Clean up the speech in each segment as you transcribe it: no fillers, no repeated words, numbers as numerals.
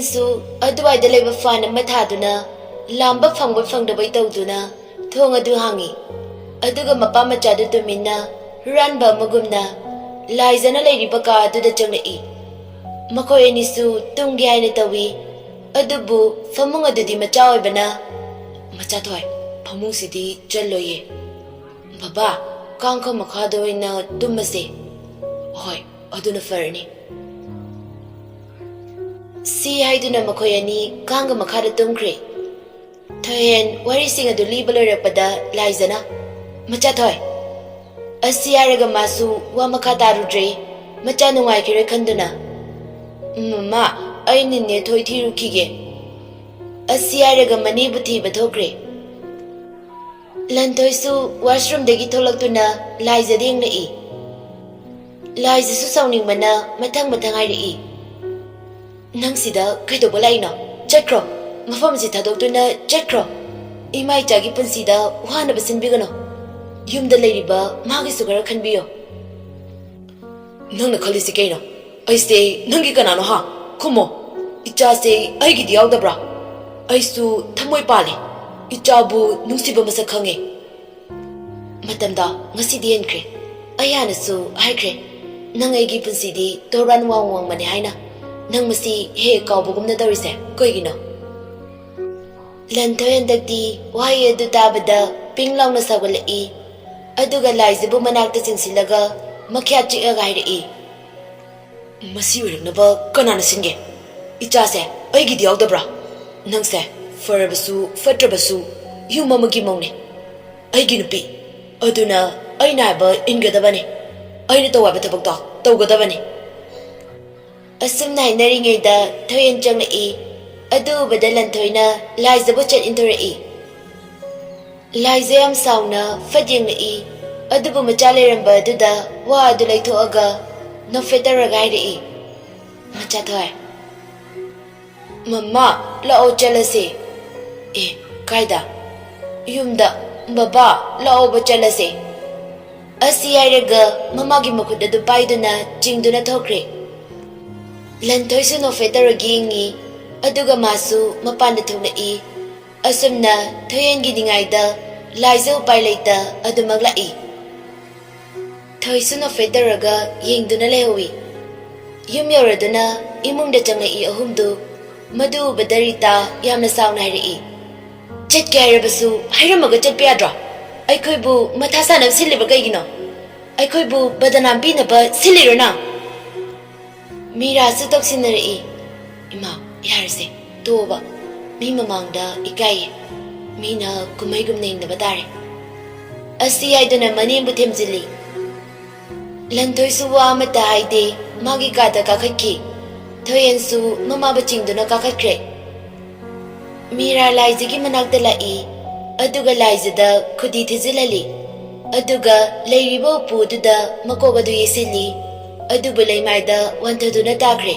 Thoyensu aduwaida leba fana mathaduna lamba phangba phangdabai tawduna thong adu hangi aduga mapa machadu tumina ranba magumna laizana leiriba ka aduda changlai makoi anisu tungge haina tawi adubu famung adudi macha oibana macha thoi famung sidi challoye baba kangkha makhado ina tumase hoi aduna farni si haiduna makoi ani kanga makhada tumkre Thoyen wari sing adu libalo rapada laizana macha thoi asiyaraga masu wa makata rudre macha nungai kire khanduna mama ai ninne thoi thiru khige asiyaraga mani buthi bathokre lantoisu washroom dagi tholaktuna laiza ding na I laiza su sawning mana mathang mathang ai ri nang sida kaido bolai no chakro mafam si thadoktuna chakro imai chagi punsida wana basin bigano yumda leiriba magi sugara khanbiyo nangna khalisi kaino ai se nangi kanano ha kumo icha se ai gi diawdabra ai su thamoi pale icha bu nungsiba masa khange matamda ngasi di enkre ayana su haikre nangai gi punsidi toran wang mane haina nang masi he kawbugumna darise koigino Lantoyen dagdi wai adu tabada pinglawna sagalai aduga laizibu manakta singsilaga makhya chiga gairi masi uraknaba kanana singe ichase aigi diawdabra nangse farabasu fatrabasu yumamagi maune aigi nupi aduna aina ba ingadabane aina tawaba thabakta tawgadabane asumna hainaringeida thoyen changlai adu badalan thoina laizabu chat intorai laizayam sauna fadingni adubu machale ramba aduda wa adu laithoaga no fetaraga ri macha thoi mama la o chalase kaida yumda baba la o ba chalase asiyaraga mama gi makhuda du paiduna jingduna thokre lantoisu no fetaragi ngi aduga masu mapanda thulai asumna thoyengi dingaida laiza upai leita adumaglai thoisuna federaga yengduna lewi yum yoraduna imungda changai ahumdu madu badarita yamna sauna hairi chet kairabasu hairamaga chet pyadra aikhoibu mathasana siliba kaigino aikhoibu badanam pinaba silirona mira su toksinari ima yarse toba mi mamangda ikai mina kumaigum nengda batare asi aiduna manembu themjili lanthoi su wa mata haide magi kada kakakki thoyen su mama bachingduna kakakre mira laizigi manakda lai aduga laizada khudi thizilali aduga leiribo pududa makogadu yesili aduba leimaida wanthaduna takre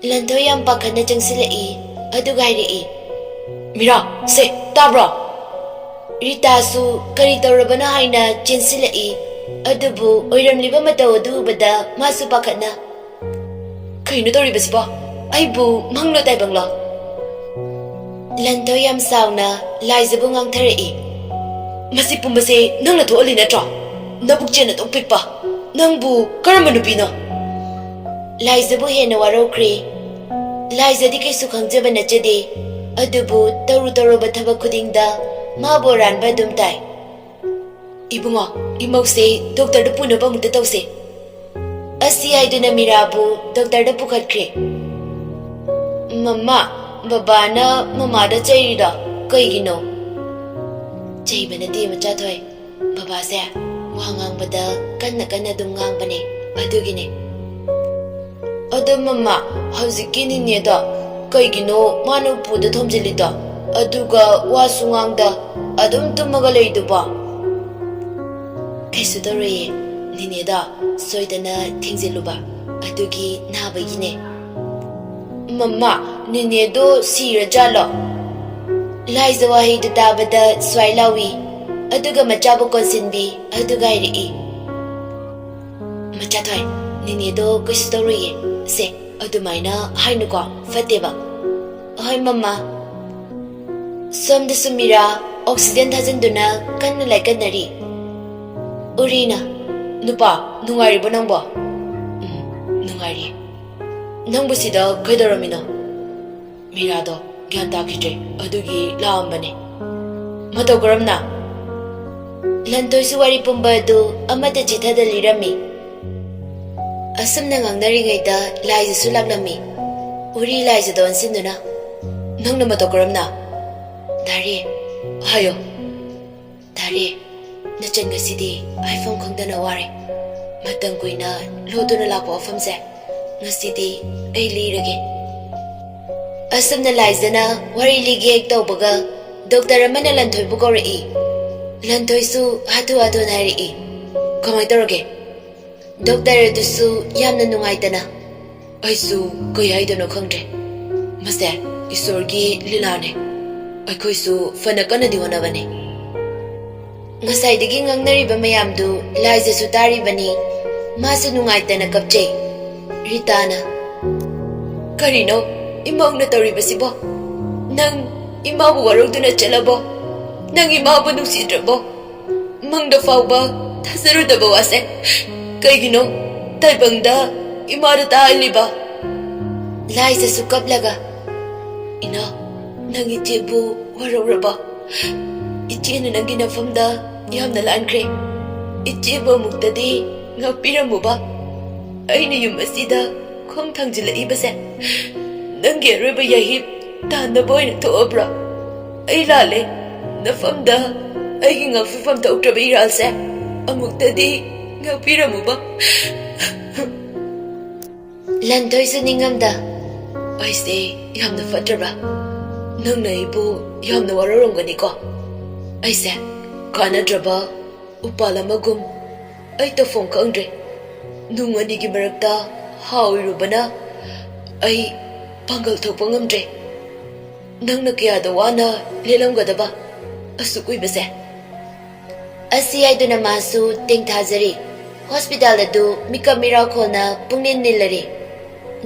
lanthoi yam pakhana changsilai aduga ri mira se tabra rita su kari tawrabana haina chinsilai adubu oiramliba mataw adubada masu pakhana kaino toribasiba aibu manglo taibangla lanthoi yam sauna laizabu ngangtharai masi pumbase nangna thoali natra nabuk chena tokpikpa nangbu karama nupina laizabu hena warokre laizadi kaisu khangjaba nachade adubu taruba thabak khudingda maboranba dumtai ibunga imause doctor da punaba mukta tause asi aiduna mirabu doctor da pukhatre mama babana mama da chairida kaigino chaibana de macha thoi baba se wangang bada kanna dum ngang bane adugine adu mama hawzikini ne da kaigino manu puda thomjilida aduga wasungangda adum tumaga leiduba kaisu dore nine da soidana thingjiluba adugi nabagine mama nine do sira jalo laizawa heidu tabada swailawi aduga machabu konsinbi aduga iri macha thoi nine do kaisu dore se ꯑꯗꯨꯃꯥꯏꯅ ꯍꯥꯏꯅꯨꯀꯣ ꯐꯠꯇꯦꯕ ꯍꯣꯏ ꯃꯃꯥ ꯁꯣꯝꯗꯁꯨ ꯃꯤꯔꯥ oxygen ꯊꯥꯖꯤꯟꯗꯨꯅ ꯀꯟꯅ ꯂꯥꯏꯀꯠꯅꯔꯤ ꯎꯔꯤꯅ ꯅꯨꯄꯥ ꯅꯨꯡꯉꯥꯏꯔꯤꯕꯣ ꯅꯪꯕꯣ ꯅꯨꯡꯉꯥꯏꯔꯤ ꯅꯪꯕꯨ ꯁꯤꯗ ꯀꯩꯗꯧꯔꯝꯃꯤꯅꯣ ꯃꯤꯔꯥꯗꯣ ꯒ꯭ꯌꯥꯟ ꯇꯥꯈꯤꯗ꯭ꯔꯦ ꯑꯗꯨꯒꯤ ꯂꯥꯛꯑꯝꯕꯅꯦ ꯃꯇꯧ ꯀꯔꯝꯅ ꯂꯟꯊꯣꯏꯁꯨ ꯋꯥꯔꯤ ꯄꯨꯝꯕ ꯑꯗꯨ ꯑꯃꯠꯇ ꯆꯤꯊꯗ ꯂꯤꯔꯝꯃꯤ ꯑꯁꯨꯝꯅ ꯉꯥꯡꯅꯔꯤꯉꯩꯗ ꯂꯥꯏꯖꯁꯨ ꯂꯥꯛꯂꯝꯃꯤ ꯎꯔꯤ ꯂꯥꯏꯖꯗ ꯑꯣꯟꯁꯤꯟꯗꯨꯅ ꯅꯪꯅ ꯃꯇꯧ ꯀꯔꯝꯅ ꯗꯥꯔꯤ ꯍꯥꯏꯌꯣ ꯗꯥꯔꯤ ꯅꯆꯟ ꯉꯁꯤꯗꯤ ꯍꯥꯏꯐꯝ ꯈꯪꯗꯅ ꯋꯥꯔꯦ ꯃꯇꯝ ꯀꯨꯏꯅ ꯂꯣꯗꯨꯅ ꯂꯥꯛꯄ ꯋꯥꯐꯝꯁꯦ ꯉꯁꯤꯗꯤ ꯑꯩ ꯂꯤꯔꯒꯦ ꯑꯁꯨꯝꯅ ꯂꯥꯏꯖꯅ ꯋꯥꯔꯤ ꯂꯤꯒꯦ ꯍꯦꯛ ꯇꯧꯕꯒ ꯗꯣꯛꯇꯔ ꯑꯃꯅ ꯂꯟꯊꯣꯏꯕꯨ ꯀꯧꯔꯛꯏ ꯂꯟꯊꯣꯏꯁꯨ ꯍꯥꯊꯨ ꯍꯥꯊꯨꯅ ꯍꯥꯏꯔꯛꯏ ꯀꯃꯥꯏ ꯇꯧꯔꯒꯦ ꯗꯣꯛꯇꯔ ꯑꯗꯨꯁꯨ ꯌꯥꯝꯅ ꯅꯨꯡꯉꯥꯏꯇꯅ ꯑꯩꯁꯨ ꯀꯩ ꯍꯥꯏꯗꯣꯏꯅꯣ ꯈꯪꯗ꯭ꯔꯦ ꯃꯁꯦ ꯏꯁꯣꯔꯒꯤ ꯂꯤꯂꯥꯅꯦ ꯑꯩꯈꯣꯏꯁꯨ ꯐꯅ ꯀꯟꯅꯗꯤ ꯍꯣꯠꯅꯕꯅꯤ ꯉꯁꯥꯏꯗꯒꯤ ꯉꯥꯡꯅꯔꯤꯕ ꯃꯌꯥꯝꯗꯨ ꯂꯥꯏꯖꯁꯨ ꯇꯥꯔꯤꯕꯅꯤ ꯃꯥꯁꯨ ꯅꯨꯡꯉꯥꯏꯇꯅ ꯀꯞꯆꯩ ꯔꯤꯇꯥꯅ ꯀꯔꯤꯅꯣ ꯏꯃꯧꯅ ꯇꯧꯔꯤꯕꯁꯤꯕꯣ ꯅꯪ ꯏꯃꯥꯕꯨ ꯋꯥꯔꯧꯗꯨꯅ ꯆꯠꯂꯕꯣ ꯅꯪ ꯏꯃꯥꯕꯨ ꯅꯨꯡꯁꯤꯗ꯭ꯔꯕꯣ ꯃꯪꯗ ꯐꯥꯎꯕ ꯊꯥꯖꯔꯨꯗꯕ ꯋꯥꯁꯦ ꯀꯩꯒꯤꯅꯣ ꯇꯥꯏꯕꯪꯗ ꯏꯃꯥꯗ ꯇꯥꯍꯜꯂꯤꯕ ꯂꯥꯏꯖꯁꯨ ꯀꯞꯂꯒ ꯏꯅꯥ ꯅꯪ ꯏꯆꯦꯕꯨ ꯋꯥꯔꯧꯔꯕ ꯏꯆꯦꯅ ꯅꯪꯒꯤ ꯅꯐꯝꯗ ꯌꯥꯝꯅ ꯂꯥꯟꯈ꯭ꯔꯦ ꯏꯆꯦꯕꯨ ꯑꯃꯨꯛꯇꯗꯤ ꯉꯥꯛꯄꯤꯔꯝꯃꯨꯕ ꯑꯩꯅ ꯌꯨꯝ ꯑꯁꯤꯗ ꯈꯣꯡ ꯊꯥꯡꯖꯤꯜꯂꯛꯏꯕꯁꯦ ꯅꯪꯒꯤ ꯑꯔꯣꯏꯕ ꯌꯥꯍꯤꯞ ꯇꯥꯟꯅꯕ ꯑꯣꯏꯅ ꯊꯣꯛꯑꯕ꯭ꯔꯥ ꯑꯩ ꯂꯥꯜꯂꯦ ꯅꯐꯝꯗ ꯑꯩꯒꯤ ꯉꯥꯛꯐꯤꯐꯝ ꯊꯣꯛꯇ꯭ꯔꯕ ꯏꯔꯥꯜꯁꯦ ꯑꯃꯨꯛꯇꯗꯤ ꯉꯥꯛꯄꯤꯔꯝꯃꯨꯕ ꯂꯟꯊꯣꯏꯁꯨ ꯅꯤꯡꯉꯝꯗ ꯑꯩꯁꯦ ꯌꯥꯝꯅ ꯐꯠꯇ꯭ꯔꯕ꯭ꯔꯥ ꯅꯪꯅ ꯑꯩꯕꯨ ꯌꯥꯝꯅ ꯋꯥꯔꯧꯔꯝꯒꯅꯤꯀꯣ ꯑꯩꯁꯦ ꯀꯥꯟꯅꯗ꯭ꯔꯕ ꯎꯄꯥꯜ ꯑꯃꯒꯨꯝ ꯑꯩ ꯇꯧꯐꯝ ꯈꯪꯗ꯭ꯔꯦ ꯅꯨꯡ ꯑꯅꯤꯒꯤ ꯃꯔꯛꯇ ꯍꯥꯎꯏꯔꯨꯕꯅ ꯑꯩ ꯄꯥꯡꯒꯜ ꯊꯣꯛꯄ ꯉꯝꯗ꯭ꯔꯦ ꯅꯪꯅ ꯀꯌꯥꯗ ꯋꯥꯅ ꯂꯦꯜꯂꯝꯒꯗꯕ ꯑꯁꯨꯛ ꯀꯨꯏꯕꯁꯦ ꯑꯁꯤ ꯍꯥꯏꯗꯨꯅ ꯃꯥꯁꯨ ꯇꯦꯡꯊꯥꯖꯔꯤ ꯍꯣꯁꯄꯤꯇꯥꯜ ꯑꯗꯨ ꯃꯤꯀꯞ ꯃꯤꯔꯥꯎꯈꯣꯜꯅ ꯄꯨꯡꯅꯤꯟ ꯅꯤꯜꯂꯔꯤ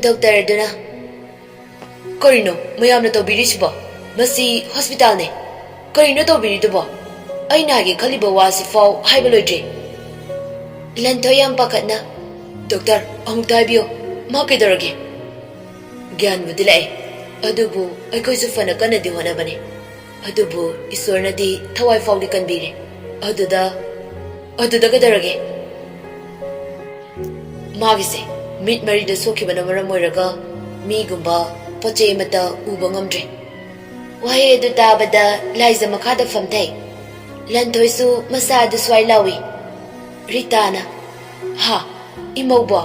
ꯗꯣꯛꯇꯔ ꯑꯗꯨꯅ ꯀꯔꯤꯅꯣ ꯃꯌꯥꯝꯅ ꯇꯧꯕꯤꯔꯤꯁꯤꯕꯣ ꯃꯁꯤ ꯍꯣꯁꯄꯤꯇꯥꯜꯅꯦ ꯀꯔꯤꯅꯣ ꯇꯧꯕꯤꯔꯤꯗꯨꯕꯣ ꯑꯩꯅ ꯍꯥꯏꯒꯦ ꯈꯜꯂꯤꯕ ꯋꯥꯁꯤꯐꯥꯎ ꯍꯥꯏꯕ ꯂꯣꯏꯗ꯭ꯔꯤ ꯂꯟꯊꯣꯏ ꯌꯥꯝ ꯄꯥꯈꯠꯅ ꯗꯣꯛꯇꯔ ꯑꯃꯨꯛꯇ ꯍꯥꯏꯕꯤꯌꯣ ꯃꯥ ꯀꯩꯗꯧꯔꯒꯦ ꯒ꯭ꯌꯥꯟꯕꯨꯗꯤ ꯂꯥꯛꯑꯦ ꯑꯗꯨꯕꯨ ꯑꯩꯈꯣꯏꯁꯨ ꯐꯅ ꯀꯟꯅꯗꯤ ꯍꯣꯠꯅꯕꯅꯤ ꯑꯗꯨꯕꯨ ꯏꯁꯣꯔꯅꯗꯤ ꯊꯋꯥꯏ ꯐꯥꯎꯗꯤ ꯀꯟꯕꯤꯔꯦ ꯑꯗꯨꯗ ꯀꯩꯗꯧꯔꯒꯦ ꯃꯥꯒꯤꯁꯦ ꯃꯤꯠ ꯃꯔꯤꯗ ꯁꯣꯛꯈꯤꯕꯅ ꯃꯔꯝ ꯑꯣꯏꯔꯒ ꯃꯤꯒꯨꯝꯕ ꯄꯣꯠꯆꯩ ꯑꯃꯠꯇ ꯎꯕ ꯉꯝꯗ꯭ꯔꯦ ꯋꯥꯍꯩ ꯑꯗꯨ ꯇꯥꯕꯗ ꯂꯥꯏꯖ ꯃꯈꯥꯗ ꯐꯝꯊꯩ ꯂꯟꯊꯣꯏꯁꯨ ꯃꯁꯥ ꯑꯗꯨ ꯁ꯭ꯋꯥꯏ ꯂꯥꯎꯏ ꯔꯤꯇꯥꯅ ꯍꯥ ꯏꯃꯧꯕꯣ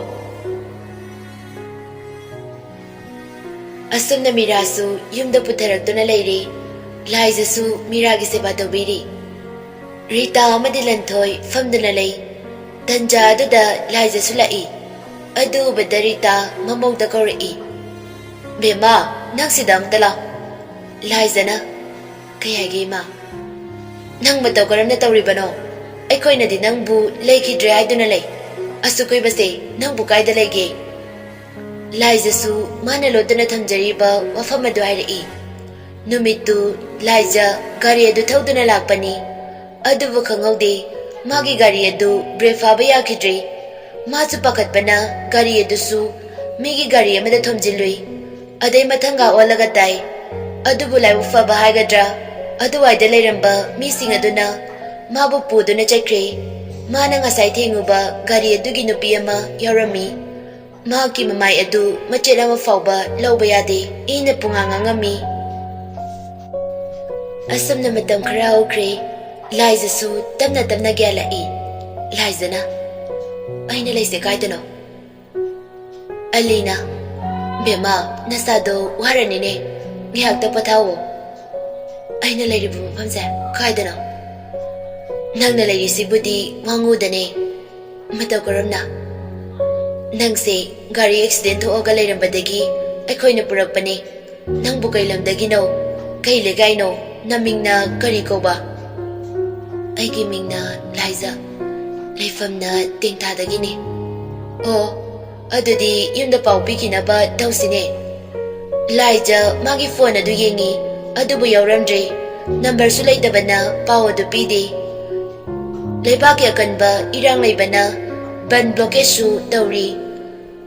ꯑꯁꯨꯝꯅ ꯃꯤꯔꯥꯁꯨ ꯌꯨꯝꯗ ꯄꯨꯊꯔꯛꯇꯨꯅ ꯂꯩꯔꯤ ꯂꯥꯏꯖꯁꯨ ꯃꯤꯔꯥꯒꯤ ꯁꯦꯕꯥ ꯇꯧꯕꯤꯔꯤ ꯔꯤꯇꯥ ꯑꯃꯗꯤ ꯂꯟꯊꯣꯏ ꯐꯝꯗꯨꯅ ꯂꯩ ꯇꯟꯖꯥ ꯑꯗꯨꯗ ꯂꯥꯏꯖꯁꯨ ꯂꯥꯛꯏ ꯑꯗꯨ ꯎꯕꯗ ꯔꯤꯇꯥ ꯃꯃꯧꯗ ꯀꯧꯔꯛꯏ ꯕꯦꯝꯃ ꯅꯪ ꯁꯤꯗ ꯑꯝꯇ ꯂꯥꯎ ꯂꯥꯏꯖꯅ ꯀꯩ ꯍꯥꯏꯒꯦ ꯏꯃꯥ ꯅꯪ ꯃꯇꯧ ꯀꯔꯝꯅ ꯇꯧꯔꯤꯕꯅꯣ ꯑꯩꯈꯣꯏꯅꯗꯤ ꯅꯪꯕꯨ ꯂꯩꯈꯤꯗ꯭ꯔꯦ ꯍꯥꯏꯗꯨꯅ ꯂꯩ ꯑꯁꯨꯛ ꯀꯨꯏꯕꯁꯦ ꯅꯪꯕꯨ ꯀꯥꯏꯗ ꯂꯩꯒꯦ ꯂꯥꯏꯖꯁꯨ ꯃꯥꯅ ꯂꯣꯠꯇꯨꯅ ꯊꯝꯖꯔꯤꯕ ꯋꯥꯐꯝ ꯑꯗꯨ ꯍꯥꯏꯔꯛꯏ ꯅꯨꯃꯤꯠꯇꯨ ꯂꯥꯏꯖ ꯒꯥꯔꯤ ꯑꯗꯨ ꯊꯧꯗꯨꯅ ꯂꯥꯛꯄꯅꯤ ꯑꯗꯨꯕꯨ ꯈꯪꯍꯧꯗꯦ ꯃꯥꯒꯤ ꯒꯥꯔꯤ ꯑꯗꯨ ꯕ꯭ꯔꯦꯛ ꯐꯥꯕ ꯌꯥꯈꯤꯗ꯭ꯔꯦ ꯃꯥꯁꯨ ꯄꯥꯈꯠꯄꯅ ꯒꯥꯔꯤ ꯑꯗꯨꯁꯨ ꯃꯤꯒꯤ ꯒꯥꯔꯤ ꯑꯃꯗ ꯊꯣꯝꯖꯤꯜꯂꯨꯏ ꯑꯗꯩ ꯃꯊꯪꯒ ꯑꯣꯜꯂꯒ ꯇꯥꯏ ꯑꯗꯨꯕꯨ ꯂꯥꯏꯕꯛ ꯐꯕ ꯍꯥꯏꯒꯗ꯭ꯔꯥ ꯑꯗꯨꯋꯥꯏꯗ ꯂꯩꯔꯝꯕ ꯃꯤꯁꯤꯡ ꯑꯗꯨꯅ ꯃꯥꯕꯨ ꯄꯨꯗꯨꯅ ꯆꯠꯈ꯭ꯔꯦ ꯃꯥꯅ ꯉꯁꯥꯏ ꯊꯦꯡꯉꯨꯕ ꯒꯥꯔꯤ ꯑꯗꯨꯒꯤ ꯅꯨꯄꯤ ꯑꯃ ꯌꯥꯎꯔꯝꯃꯤ ꯃꯍꯥꯛꯀꯤ ꯃꯃꯥꯏ ꯑꯗꯨ ꯃꯆꯦꯠ ꯑꯃ ꯐꯥꯎꯕ ꯂꯧꯕ ꯌꯥꯗꯦ ꯏꯅ ꯄꯨꯡꯉꯥꯡ ꯉꯥꯡꯉꯝꯃꯤ ꯑꯁꯨꯝꯅ ꯃꯇꯝ ꯈꯔ ꯍꯧꯈ꯭ꯔꯦ ꯂꯥꯏꯖꯁꯨ ꯇꯞꯅ ꯇꯞꯅ ꯒ꯭ꯌꯥꯟꯂꯛꯏ ꯂꯥꯏꯖꯅ ꯑꯩꯅ ꯂꯩꯁꯦ ꯀꯥꯏꯗꯅꯣ ꯑꯂꯤꯅ ꯕꯦꯝꯃ ꯅꯁꯥꯗꯣ ꯋꯥꯔꯅꯤꯅꯦ ꯉꯥꯏꯍꯥꯛꯇ ꯄꯣꯊꯥꯋꯣ ꯑꯩꯅ ꯂꯩꯔꯤꯕ ꯃꯐꯝꯁꯦ ꯀꯥꯏꯗꯅꯣ ꯅꯪꯅ ꯂꯩꯔꯤꯁꯤꯕꯨꯗꯤ ꯋꯥꯡꯉꯨꯗꯅꯦ ꯃꯇꯧ ꯀꯔꯝꯅ ꯅꯪꯁꯦ ꯒꯥꯔꯤ ꯑꯦꯛꯁꯤꯗꯦꯟ ꯊꯣꯛꯑꯒ ꯂꯩꯔꯝꯕꯗꯒꯤ ꯑꯩꯈꯣꯏꯅ ꯄꯨꯔꯛꯄꯅꯦ ꯅꯪꯕꯨ ꯀꯩ ꯂꯝꯗꯒꯤꯅꯣ ꯀꯩ ꯂꯩꯀꯥꯏꯅꯣ ꯅꯃꯤꯡꯅ ꯀꯔꯤ ꯀꯧꯕ ꯑꯩꯒꯤ ꯃꯤꯡꯅ ꯂꯥꯏꯖ ꯂꯩꯐꯝꯅ ꯇꯦꯡꯊꯥꯗꯒꯤꯅꯤ ꯑꯣ Adudi yumda pau pikinaba tausine. Laija magi phone adu yengi adubu yauramdre number su leidabana pau adu pide. Leibaki akanba irang leibana ban blockage su tauri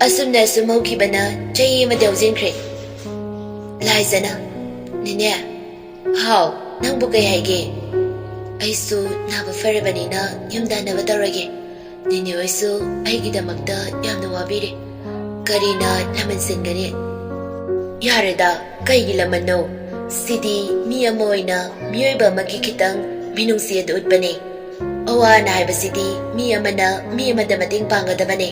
asumna sumokibana chayi ma dawjinkre. Laijana nine how nangbu kay haige aisu naba farabanina yumda naba taurage nine aisu aigidamakta yamna wabire karina laman singani yareda kaigi lamano sidi mi ama oina mioiba magi kitang binungsi adu utbane awa na haibasidi mi amana mi amada mating pangadabane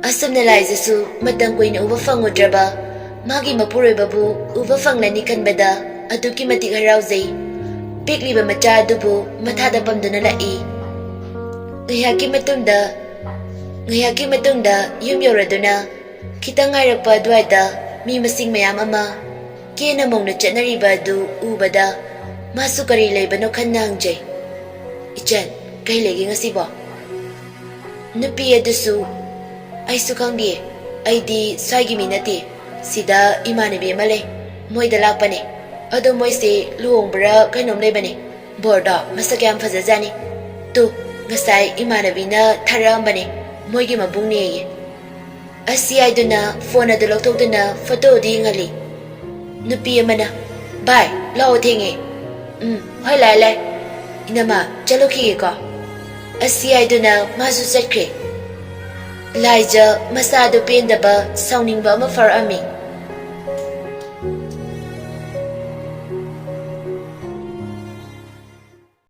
asumna laijasu matang koina uba fangudraba magi mapuroibabu uba fanglani kanbada aduki matik harauzai pikliba macha adubu mathada pamduna lai ngayaki matungda yum yoraduna kitang ngairakpa adwaida mi masing mayam ama kena mongna chatnariba adu ubada masu kari leibano khanangjai ichan kai legi ngasibo nupi adusu aisu khangdi aidi saigi minati sida imanabi male moida lakpane ado moise luongbra kainom leibane borda masakyam fazajani tu ngasai imanabina tharambane moigi mabungne ye asi aiduna phone adu lokthokduna photo di ngali nupi amana bye lao thenge hoi lai inama chalo ki ko asi aiduna masu chatkre laija masadu pendaba sauningba ma farami